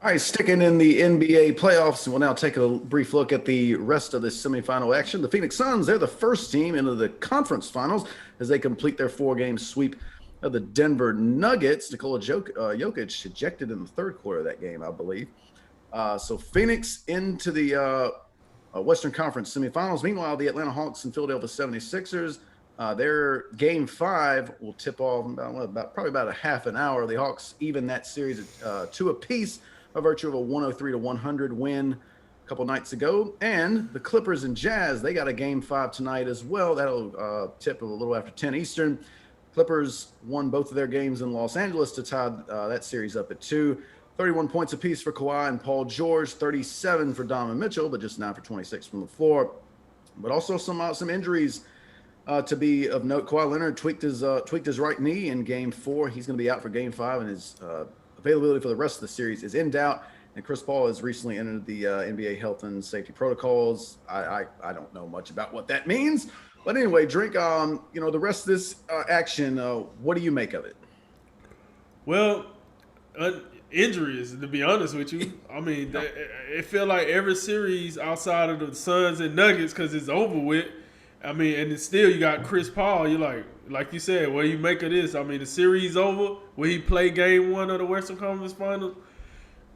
All right, sticking in the NBA playoffs, we'll now take a brief look at the rest of the semifinal action. The Phoenix Suns, they're the first team into the conference finals as they complete their four-game sweep of the Denver Nuggets. Jokic ejected in the third quarter of that game, I believe. So Phoenix into the Western Conference semifinals. Meanwhile, the Atlanta Hawks and Philadelphia 76ers, their game five will tip off probably about a half an hour. The Hawks even that series two apiece by virtue of a 103 to 100 win a couple nights ago. And the Clippers and Jazz, they got a game five tonight as well. That'll tip a little after 10 Eastern. Clippers won both of their games in Los Angeles to tie that series up at 2. 31 points apiece for Kawhi and Paul George, 37 for Donovan Mitchell, but just 9 for 26 from the floor. But also some injuries to be of note. Kawhi Leonard tweaked his right knee in Game 4. He's going to be out for Game 5, and his availability for the rest of the series is in doubt. And Chris Paul has recently entered the NBA health and safety protocols. I don't know much about what that means, but anyway, Drink. The rest of this action. What do you make of it? Well, injuries, to be honest with you. I mean, it feel like every series outside of the Suns and Nuggets, because it's over with. I mean, and it's still you got Chris Paul. You're like you said, what do you make of this? I mean, the series over. Will he play Game 1 of the Western Conference Finals?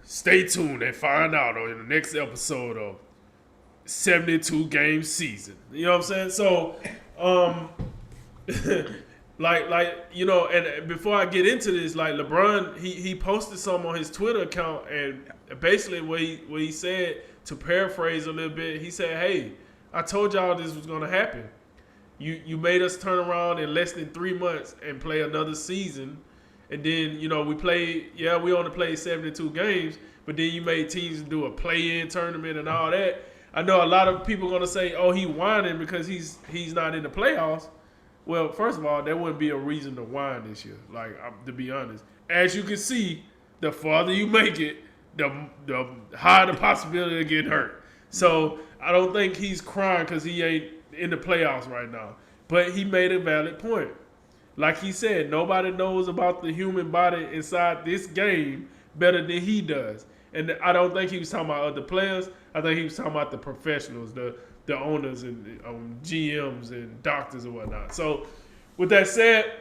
Stay tuned and find out in the next episode of 72 game season. You know what I'm saying? So, and before I get into this, like LeBron, he posted something on his Twitter account, and basically what he said, to paraphrase a little bit, he said, "Hey, I told y'all this was gonna happen. You made us turn around in less than 3 months and play another season, and then we only played 72 games, but then you made teams do a play-in tournament and all that." I know a lot of people are gonna say, "Oh, he whining because he's not in the playoffs." Well, first of all, there wouldn't be a reason to whine this year. To be honest, as you can see, the farther you make it, the higher the possibility of getting hurt. So I don't think he's crying because he ain't in the playoffs right now. But he made a valid point. Like he said, nobody knows about the human body inside this game better than he does. And I don't think he was talking about other players. I think he was talking about the professionals, the owners and GMs and doctors and whatnot. So with that said,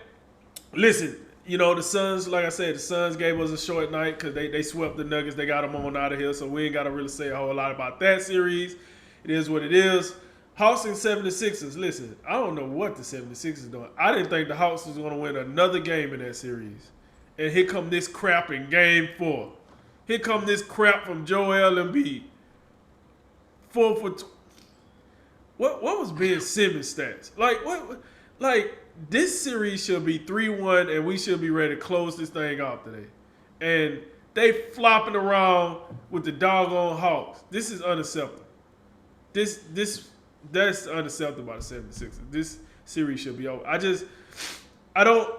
listen, the Suns, like I said, the Suns gave us a short night because they swept the Nuggets. They got them on out of here, so we ain't got to really say a whole lot about that series. It is what it is. Hawks and 76ers, listen, I don't know what the 76ers doing. I didn't think the Hawks was going to win another game in that series. And here come this crap in Game 4. Here come this crap from Joel Embiid. 4 for What was Ben Simmons' stats? This series should be 3-1 and we should be ready to close this thing off today. And they flopping around with the doggone Hawks. This is unacceptable. That's unacceptable by the 76ers. This series should be over. I don't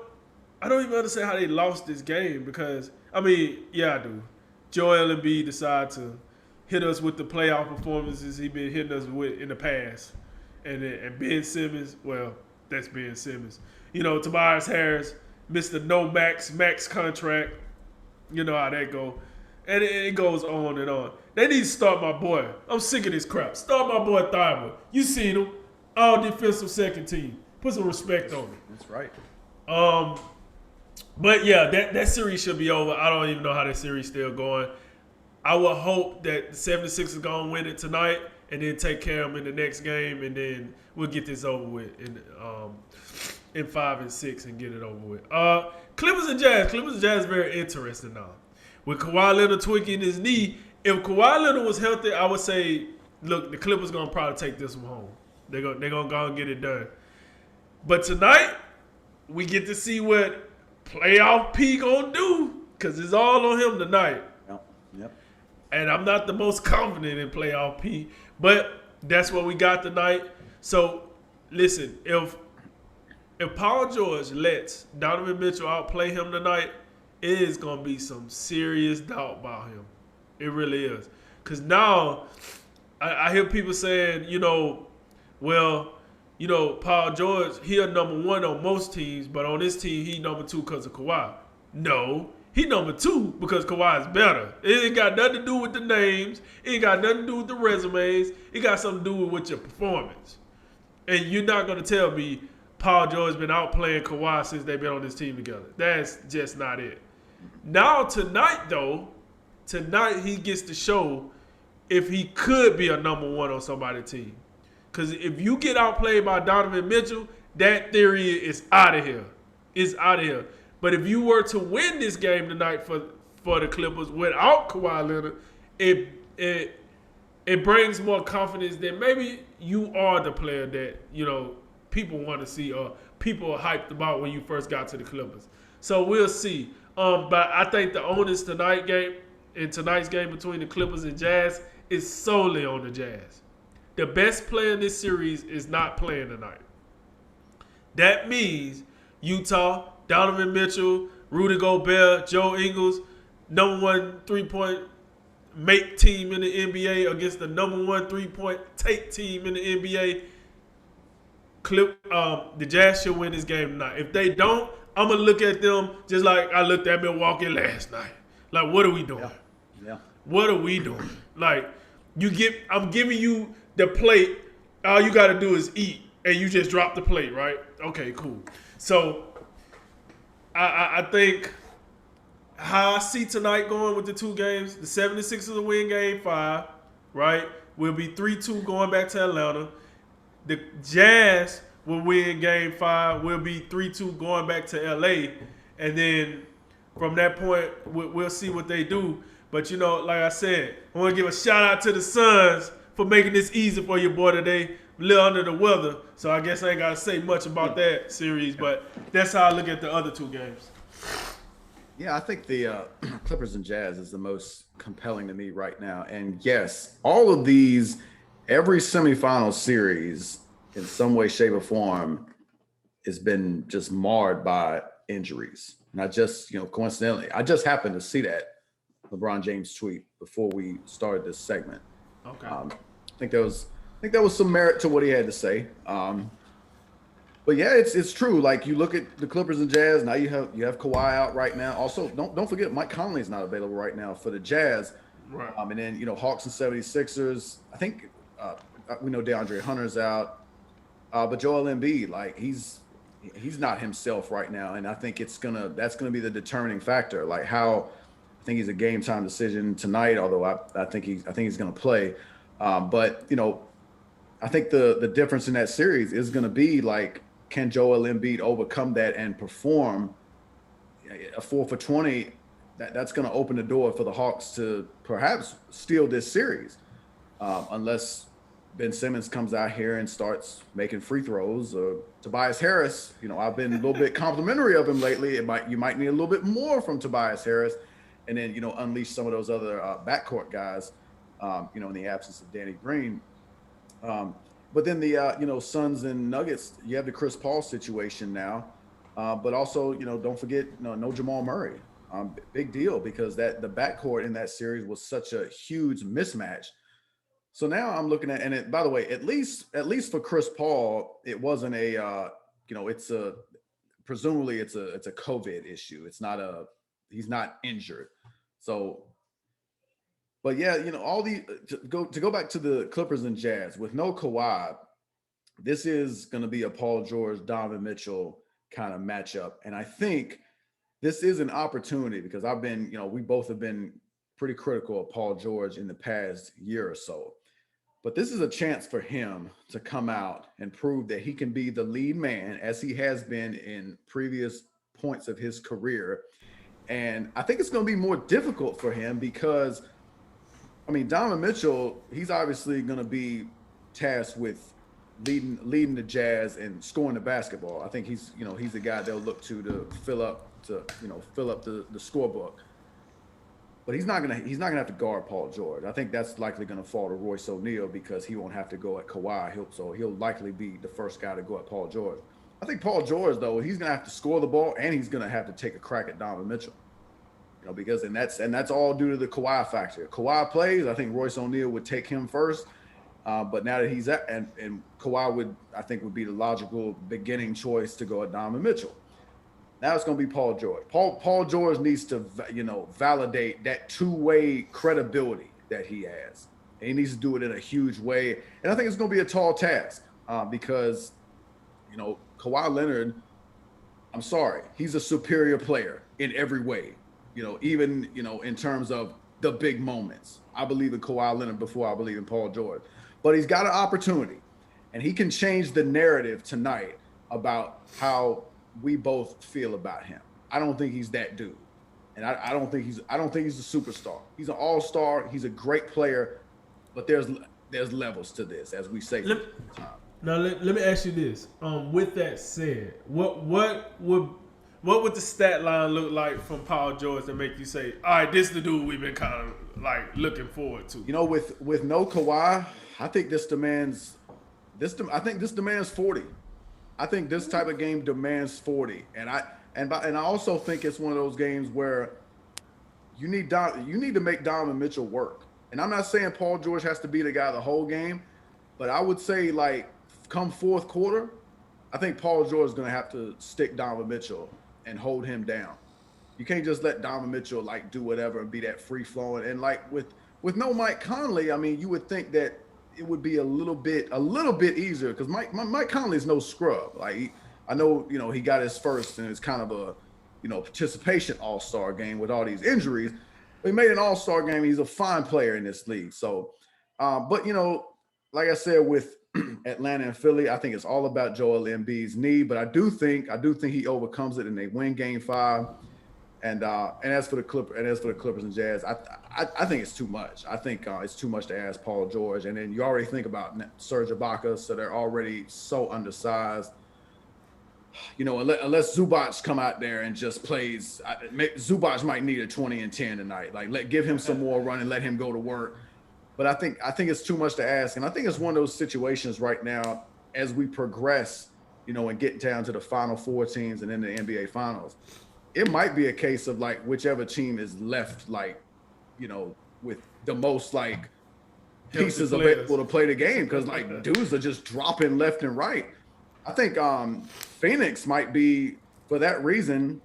even understand how they lost this game because, I do. Joel Embiid decided to hit us with the playoff performances he's been hitting us with in the past. And Ben Simmons, well, that's Ben Simmons. Tobias Harris, Mr. No Max contract. You know how that go. And it goes on and on. They need to start my boy. I'm sick of this crap. Start my boy Thibault. You seen him. All defensive second team. Put some respect on it. That's right. But yeah, that series should be over. I don't even know how that series still going. I would hope that the 76ers going to win it tonight and then take care of them in the next game, and then we'll get this over with in 5 and 6 and get it over with. Clippers and Jazz. Clippers and Jazz is very interesting now. With Kawhi Leonard tweaking his knee, if Kawhi Leonard was healthy, I would say, look, the Clippers going to probably take this one home. They're going to go and get it done. But tonight, we get to see what playoff P going to do because it's all on him tonight. Yep. And I'm not the most confident in playoff P, but that's what we got tonight. So, listen, if Paul George lets Donovan Mitchell outplay him tonight, it is going to be some serious doubt about him. It really is. Because now I hear people saying, Paul George, he a number one on most teams, but on this team, he number two because of Kawhi. No, He number 2 because Kawhi is better. It ain't got nothing to do with the names. It ain't got nothing to do with the resumes. It got something to do with your performance. And you're not going to tell me Paul George has been outplaying Kawhi since they've been on this team together. That's just not it. Now tonight, though, he gets to show if he could be a number 1 on somebody's team. Because if you get outplayed by Donovan Mitchell, that theory is out of here. It's out of here. But if you were to win this game tonight for the Clippers without Kawhi Leonard, it brings more confidence that maybe you are the player that, you know, people want to see or people are hyped about when you first got to the Clippers. So we'll see. But I think the onus tonight's game between the Clippers and Jazz is solely on the Jazz. The best player in this series is not playing tonight. That means Utah, Donovan Mitchell, Rudy Gobert, Joe Ingles, number 1 3-point make team in the NBA against the number 1 3-point take team in the NBA. The Jazz should win this game tonight. If they don't, I'm going to look at them just like I looked at Milwaukee last night. Like, what are we doing? Yeah. What are we doing? Like, I'm giving you the plate. All you got to do is eat, and you just drop the plate, right? Okay, cool. So, I think how I see tonight going with the 2 games, the 76ers will win game 5, right? We'll be 3-2 going back to Atlanta. The Jazz will win game 5. We'll be 3-2 going back to LA. And then from that point, we'll see what they do. But, you know, like I said, I want to give a shout out to the Suns for making this easy for your boy today. A little under the weather, so I guess I ain't got to say much about that series, but that's how I look at the other 2 games. Yeah, I think the Clippers and Jazz is the most compelling to me right now. And yes, all of these, every semifinal series in some way, shape, or form has been just marred by injuries. Not just, you know, coincidentally. I just happened to see that LeBron James tweet before we started this segment. Okay. I think there was some merit to what he had to say. But yeah, it's true. Like, you look at the Clippers and Jazz, now you have Kawhi out right now. Also, don't forget Mike Conley's not available right now for the Jazz. Right. And then, you know, Hawks and 76ers. I think we know DeAndre Hunter's out. But Joel Embiid, like, he's not himself right now, and I think that's gonna be the determining factor. Like, how I think he's a game time decision tonight, although I think he's gonna play. But, you know, I think the difference in that series is gonna be, like, can Joel Embiid overcome that and perform a 4 for 20? That's going to open the door for the Hawks to perhaps steal this series, unless Ben Simmons comes out here and starts making free throws. Or Tobias Harris, you know, I've been a little bit complimentary of him lately. You might need a little bit more from Tobias Harris, and then, you know, unleash some of those other backcourt guys, you know, in the absence of Danny Green. But then the, you know, Suns and Nuggets, you have the Chris Paul situation now. But also, you know, don't forget, no Jamal Murray. Big deal, because the backcourt in that series was such a huge mismatch. So now I'm looking at, and it, by the way, at least for Chris Paul, it wasn't a, you know, presumably it's a COVID issue. He's not injured. So, but yeah, you know, to go back to the Clippers and Jazz with no Kawhi, this is going to be a Paul George, Donovan Mitchell kind of matchup. And I think this is an opportunity, because we both have been pretty critical of Paul George in the past year or so. But this is a chance for him to come out and prove that he can be the lead man, as he has been in previous points of his career. And I think it's going to be more difficult for him because, I mean, Donovan Mitchell, he's obviously going to be tasked with leading the Jazz and scoring the basketball. I think he's the guy they'll look to fill up the scorebook. But he's not gonna have to guard Paul George. I think that's likely gonna fall to Royce O'Neal, because he won't have to go at Kawhi. He'll likely be the first guy to go at Paul George. I think Paul George, though, he's gonna have to score the ball, and he's gonna have to take a crack at Donovan Mitchell. You know, because that's all due to the Kawhi factor. If Kawhi plays, I think Royce O'Neal would take him first. But now that he's at, and Kawhi would be the logical beginning choice to go at Donovan Mitchell. Now it's going to be Paul George. Paul George needs to, validate that two-way credibility that he has. And he needs to do it in a huge way. And I think it's going to be a tall task because, Kawhi Leonard, I'm sorry, he's a superior player in every way. Even, in terms of the big moments. I believe in Kawhi Leonard before I believe in Paul George. But he's got an opportunity. And he can change the narrative tonight about how we both feel about him. I don't think he's that dude. And I don't think he's a superstar. He's an all-star. He's a great player. But there's levels to this, as we say. Now let me ask you this. With that said, what would the stat line look like from Paul George to make you say, all right, this is the dude we've been kind of like looking forward to? With no Kawhi, I think this demands 40. I think this type of game demands 40. And I also think it's one of those games where you need to make Donovan Mitchell work. And I'm not saying Paul George has to be the guy the whole game, but I would say like come fourth quarter, I think Paul George is going to have to stick Donovan Mitchell and hold him down. You can't just let Donovan Mitchell like do whatever and be that free flowing. And like with no Mike Conley, I mean, you would think that it would be a little bit easier because Mike Conley is no scrub. Like I know, he got his first and it's kind of a, participation all-star game with all these injuries. But he made an all-star game. He's a fine player in this league. So, but like I said, with Atlanta and Philly, I think it's all about Joel Embiid's knee. But I do think he overcomes it and they win Game 5. And as for the Clippers and Jazz, I think it's too much. I think it's too much to ask Paul George. And then you already think about Serge Ibaka, so they're already so undersized. Unless Zubac come out there and just plays, Zubac might need a 20 and 10 tonight. Like, give him some more run and let him go to work. But I think it's too much to ask, and I think it's one of those situations right now as we progress, and get down to the Final Four teams and then the NBA Finals. It might be a case of like whichever team is left, like, with the most like pieces available to play the game, because like dudes are just dropping left and right. I think Phoenix might be, for that reason,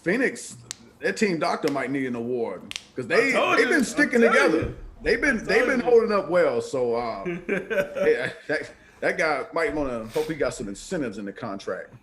Phoenix, their team doctor might need an award because they've been sticking together. They've been holding up well. So that guy might want to hope he got some incentives in the contract.